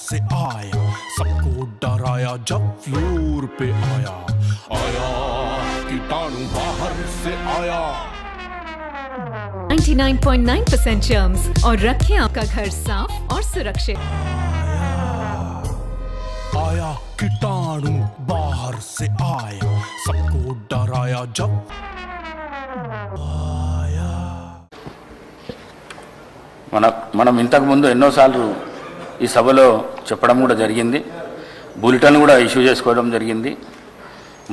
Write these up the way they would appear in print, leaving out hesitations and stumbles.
से आया, सबको डराया जब फ्लोर पे आया, आया कीटाणु बाहर से आया। 99.9% germs और रखें आपका घर साफ और सुरक्षित। आया कीटाणु बाहर से आया, सबको डराया जब आया। మనం ఇంతకు ముందు ఎన్నోసార్లు ఈ సభలో చెప్పడం కూడా జరిగింది, బులెటిన్ కూడా ఇష్యూ చేసుకోవడం జరిగింది.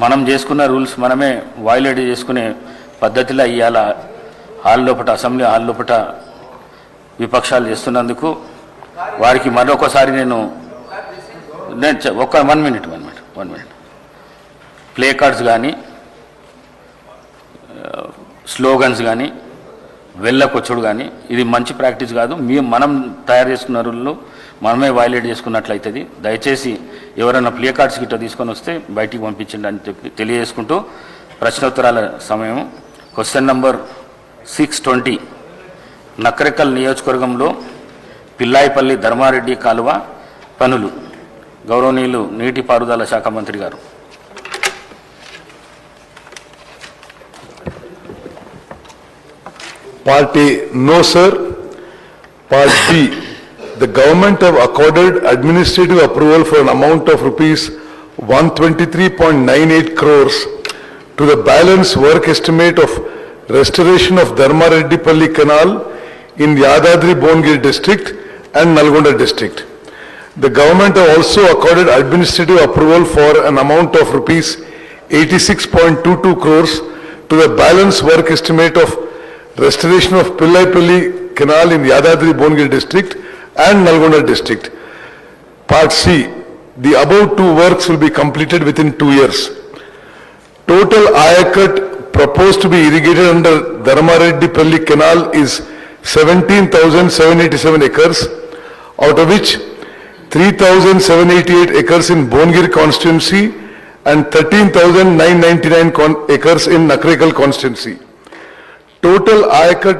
మనం చేసుకున్న రూల్స్ మనమే వైలేట్ చేసుకునే పద్ధతిలో ఇవాళ హాల్ లోపల, అసెంబ్లీ హాల్ లోపల విపక్షాలు చేస్తున్నందుకు వారికి మరొకసారి నేను ఒక 1 మినిట్ ప్లే కార్డ్స్ కానీ స్లోగన్స్ కానీ వెళ్ళకొచ్చుడు కానీ ఇది మంచి ప్రాక్టీస్ కాదు. మనం తయారు చేసుకున్న రూళ్ళు మనమే వైలేట్ చేసుకున్నట్లయితుంది. దయచేసి ఎవరైనా ప్లే కార్డ్స్ గిట్ట తీసుకొని వస్తే బయటికి పంపించండి అని చెప్పి తెలియజేసుకుంటూ ప్రశ్నోత్తరాల సమయం. క్వశ్చన్ నంబర్ 620, నకరేకల్ నియోజకవర్గంలో పిల్లాయిపల్లి ధర్మారెడ్డి కాలువ పనులు. గౌరవనీయులు నీటిపారుదల శాఖ మంత్రి గారు. Part A, no sir. Part B, the government have accorded administrative approval for an amount of rupees 123.98 crores to the balance work estimate of restoration of Dharmareddipalli Canal in Yadadri Bongiri district and Nalgonda district. The government have also accorded administrative approval for an amount of rupees 86.22 crores to the balance work estimate of restoration of Pillaipalli Canal in Yadadri Bongiri district and Nalgonda district. Part C, the above two works will be completed within 2 years. Total ayakat proposed to be irrigated under Dharmareddipalli Canal is 17,787 acres, out of which 3,788 acres in Bongiri constituency and 13,999 acres in Nakarekal constituency. Total ayakat